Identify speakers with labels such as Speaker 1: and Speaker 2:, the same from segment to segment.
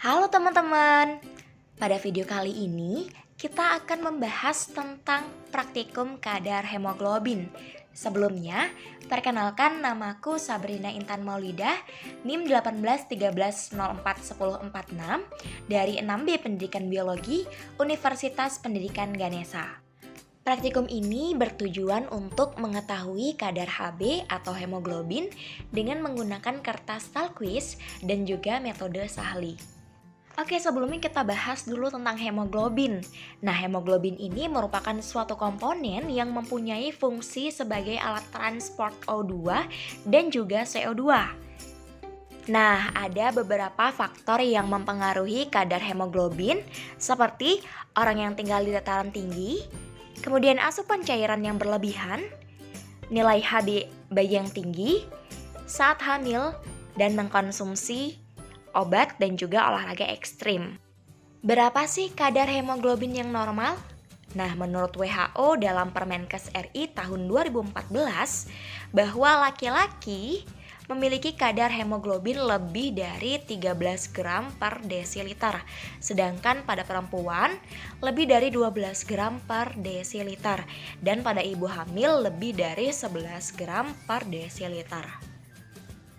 Speaker 1: Halo teman-teman, pada video kali ini kita akan membahas tentang praktikum kadar hemoglobin. Sebelumnya, perkenalkan namaku Sabrina Intan Maulidah, NIM 1813041046 dari 6B Pendidikan Biologi Universitas Pendidikan Ganesha. Praktikum ini bertujuan untuk mengetahui kadar Hb atau hemoglobin dengan menggunakan kertas Talquiz dan juga metode Sahli. Oke, sebelumnya kita bahas dulu tentang hemoglobin. Nah, hemoglobin ini merupakan suatu komponen yang mempunyai fungsi sebagai alat transport O2 dan juga CO2. Nah, ada beberapa faktor yang mempengaruhi kadar hemoglobin, seperti orang yang tinggal di dataran tinggi, kemudian asupan cairan yang berlebihan, nilai Hb bayi yang tinggi, saat hamil, dan mengkonsumsi obat dan juga olahraga ekstrim. Berapa sih kadar hemoglobin yang normal? Nah, menurut WHO dalam Permenkes RI tahun 2014, bahwa laki-laki memiliki kadar hemoglobin lebih dari 13 gram per desiliter, sedangkan pada perempuan lebih dari 12 gram per desiliter, dan pada ibu hamil lebih dari 11 gram per desiliter.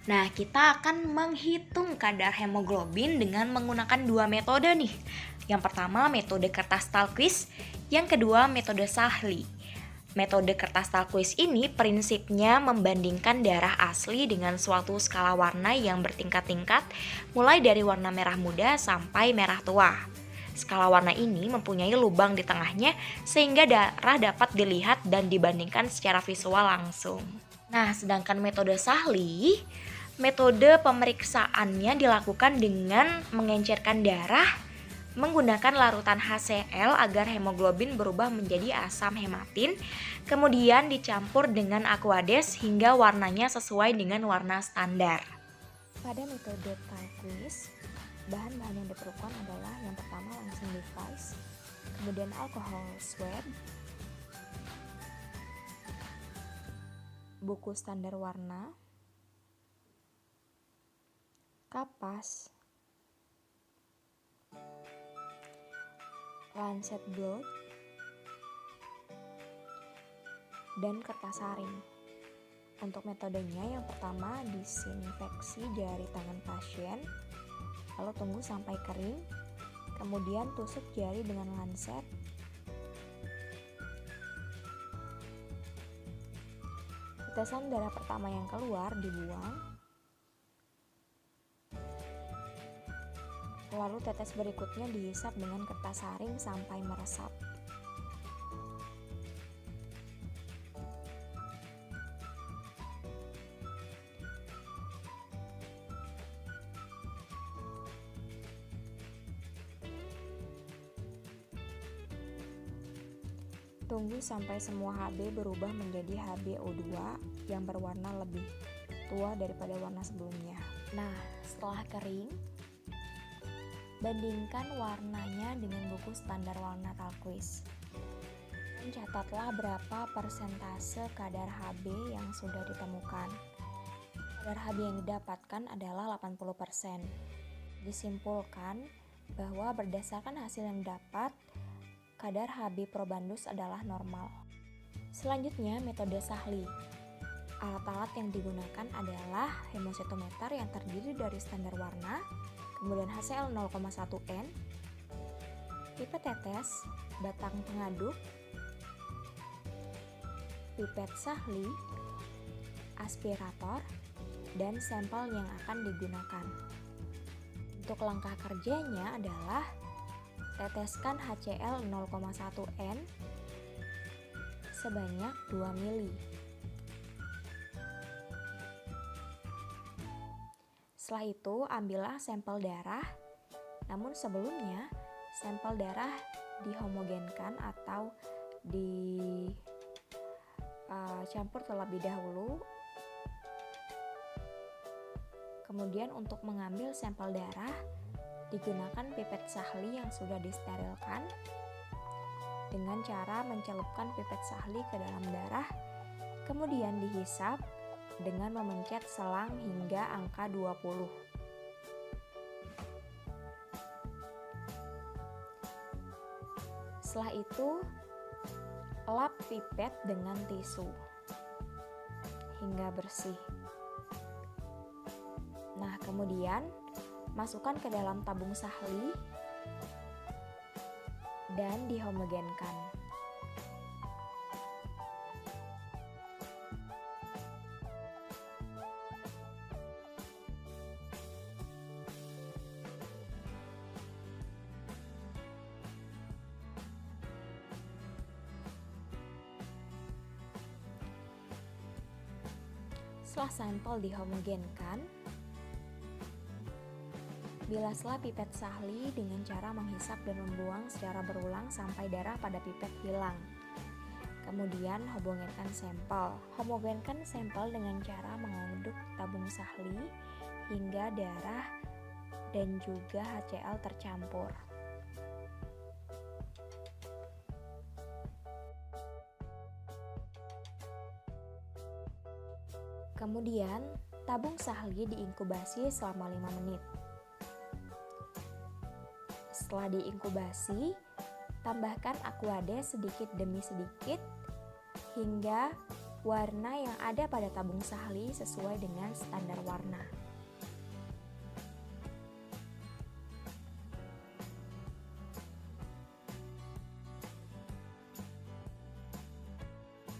Speaker 1: Nah, kita akan menghitung kadar hemoglobin dengan menggunakan dua metode nih. Yang pertama metode kertas Talquiz, yang kedua metode Sahli. Metode kertas Talquiz ini prinsipnya membandingkan darah asli dengan suatu skala warna yang bertingkat-tingkat, mulai dari warna merah muda sampai merah tua. Skala warna ini mempunyai lubang di tengahnya sehingga darah dapat dilihat dan dibandingkan secara visual langsung. Nah, sedangkan metode Sahli, metode pemeriksaannya dilakukan dengan mengencerkan darah menggunakan larutan HCl agar hemoglobin berubah menjadi asam hematin, kemudian dicampur dengan Aquades hingga warnanya sesuai dengan warna standar. Pada metode Talquiz, bahan-bahan yang diperlukan adalah yang pertama langsing device, kemudian alcohol swab, buku standar warna, kapas, lancet blood, dan kertas saring. Untuk metodenya yang pertama disinfeksi jari tangan pasien, lalu tunggu sampai kering, kemudian tusuk jari dengan lancet. Tetesan darah pertama yang keluar dibuang. Lalu tetes berikutnya dihisap dengan kertas saring sampai meresap. Tunggu sampai semua Hb berubah menjadi HbO2 yang berwarna lebih tua daripada warna sebelumnya. Nah, setelah kering, bandingkan warnanya dengan buku standar warna Talquiz. Catatlah berapa persentase kadar Hb yang sudah ditemukan. Kadar Hb yang didapatkan adalah 80%. Disimpulkan bahwa berdasarkan hasil yang didapat, kadar Hb probandus adalah normal. Selanjutnya, metode Sahli. Alat-alat yang digunakan adalah hemositometer yang terdiri dari standar warna, kemudian HCl 0,1 N, pipet tetes, batang pengaduk, pipet Sahli, aspirator, dan sampel yang akan digunakan. Untuk langkah kerjanya adalah teteskan HCl 0,1 N sebanyak 2 ml. Setelah itu, ambillah sampel darah. Namun sebelumnya, sampel darah dihomogenkan atau dicampur terlebih dahulu. Kemudian untuk mengambil sampel darah, digunakan pipet Sahli yang sudah disterilkan dengan cara mencelupkan pipet Sahli ke dalam darah, kemudian dihisap dengan memencet selang hingga angka 20. Setelah itu, lap pipet dengan tisu hingga bersih. Nah, kemudian masukkan ke dalam tabung sahli dan dihomogenkan. Setelah sampel dihomogenkan, bilaslah pipet sahli dengan cara menghisap dan membuang secara berulang sampai darah pada pipet hilang. Kemudian homogenkan sampel. Homogenkan sampel dengan cara mengaduk tabung sahli hingga darah dan juga HCl tercampur. Kemudian, tabung sahli diinkubasi selama 5 menit. Setelah diinkubasi, tambahkan Aquades sedikit demi sedikit hingga warna yang ada pada tabung sahli sesuai dengan standar warna.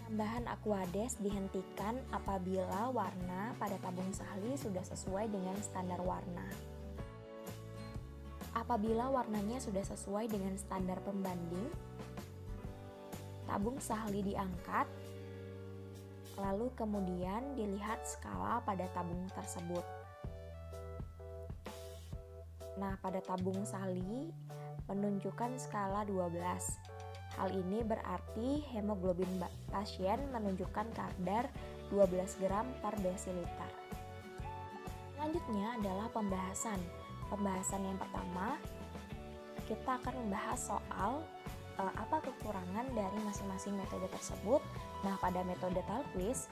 Speaker 1: Tambahan Aquades dihentikan apabila warna pada tabung sahli sudah sesuai dengan standar warna. Apabila warnanya sudah sesuai dengan standar pembanding, tabung sahli diangkat, lalu kemudian dilihat skala pada tabung tersebut. Nah, pada tabung sahli menunjukkan skala 12. Hal ini berarti hemoglobin pasien menunjukkan kadar 12 gram per desiliter. Selanjutnya adalah pembahasan. Pembahasan yang pertama, kita akan membahas soal apa kekurangan dari masing-masing metode tersebut. Nah, pada metode Tallquist,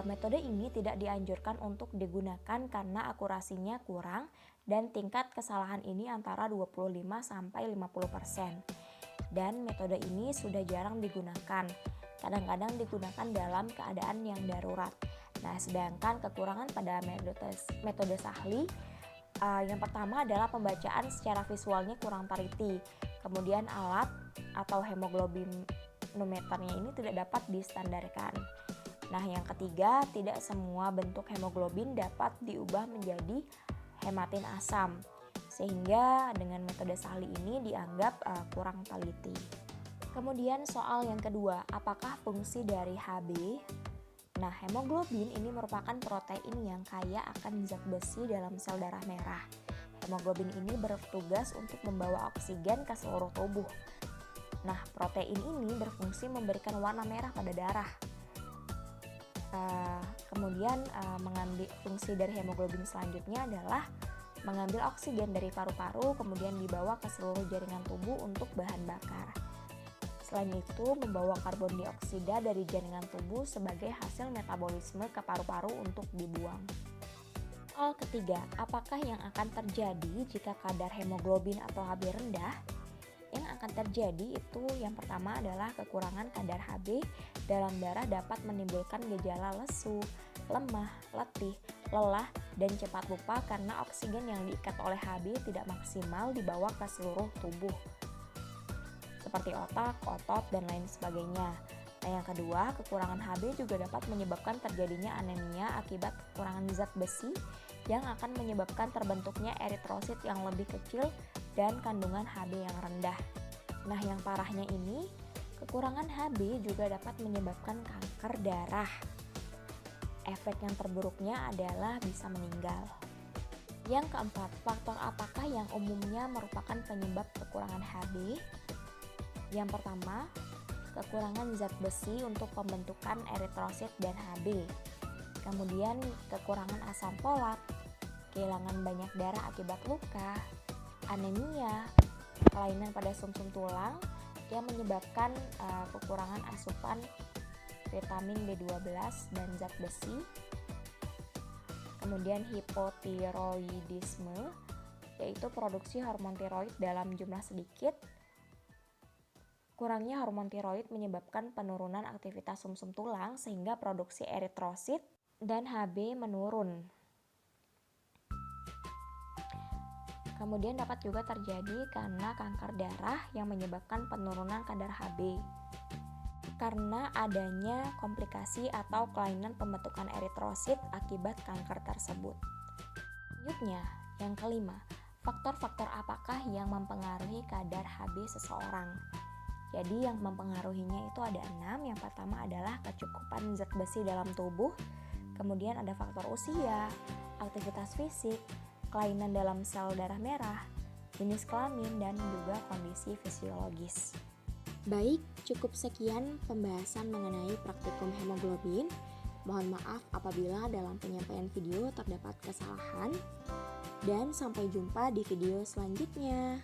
Speaker 1: metode ini tidak dianjurkan untuk digunakan karena akurasinya kurang dan tingkat kesalahan ini antara 25 sampai 50%. Dan metode ini sudah jarang digunakan, kadang-kadang digunakan dalam keadaan yang darurat. Nah, sedangkan kekurangan pada metode sahli, yang pertama adalah pembacaan secara visualnya kurang teliti, kemudian alat atau hemoglobinometernya ini tidak dapat distandarkan. Nah, yang ketiga, tidak semua bentuk hemoglobin dapat diubah menjadi hematin asam, sehingga dengan metode sahli ini dianggap kurang teliti. Kemudian soal yang kedua, apakah fungsi dari Hb? Nah, hemoglobin ini merupakan protein yang kaya akan zat besi dalam sel darah merah. Hemoglobin ini bertugas untuk membawa oksigen ke seluruh tubuh. Nah, protein ini berfungsi memberikan warna merah pada darah. Kemudian mengambil fungsi dari hemoglobin selanjutnya adalah mengambil oksigen dari paru-paru kemudian dibawa ke seluruh jaringan tubuh untuk bahan bakar. Selain itu, membawa karbon dioksida dari jaringan tubuh sebagai hasil metabolisme ke paru-paru untuk dibuang. Soal ketiga, apakah yang akan terjadi jika kadar hemoglobin atau Hb rendah? Yang akan terjadi itu yang pertama adalah kekurangan kadar Hb dalam darah dapat menimbulkan gejala lesu, lemah, letih, lelah, dan cepat lupa karena oksigen yang diikat oleh Hb tidak maksimal dibawa ke seluruh tubuh, seperti otak, otot, dan lain sebagainya. Nah, yang kedua, kekurangan Hb juga dapat menyebabkan terjadinya anemia akibat kekurangan zat besi yang akan menyebabkan terbentuknya eritrosit yang lebih kecil dan kandungan Hb yang rendah. Nah, yang parahnya ini, kekurangan Hb juga dapat menyebabkan kanker darah. Efek yang terburuknya adalah bisa meninggal. Yang keempat, faktor apakah yang umumnya merupakan penyebab kekurangan Hb? Yang pertama, kekurangan zat besi untuk pembentukan eritrosit dan Hb. Kemudian kekurangan asam folat, kehilangan banyak darah akibat luka, anemia, kelainan pada sumsum tulang yang menyebabkan kekurangan asupan vitamin B12 dan zat besi. Kemudian hipotiroidisme, yaitu produksi hormon tiroid dalam jumlah sedikit. Kurangnya hormon tiroid menyebabkan penurunan aktivitas sumsum tulang sehingga produksi eritrosit dan Hb menurun. Kemudian dapat juga terjadi karena kanker darah yang menyebabkan penurunan kadar Hb. Karena adanya komplikasi atau kelainan pembentukan eritrosit akibat kanker tersebut. Selanjutnya, yang kelima, faktor-faktor apakah yang mempengaruhi kadar Hb seseorang? Jadi yang mempengaruhinya itu ada 6. Yang pertama adalah kecukupan zat besi dalam tubuh, kemudian ada faktor usia, aktivitas fisik, kelainan dalam sel darah merah, jenis kelamin, dan juga kondisi fisiologis. Baik, cukup sekian pembahasan mengenai praktikum hemoglobin. Mohon maaf apabila dalam penyampaian video terdapat kesalahan. Dan sampai jumpa di video selanjutnya.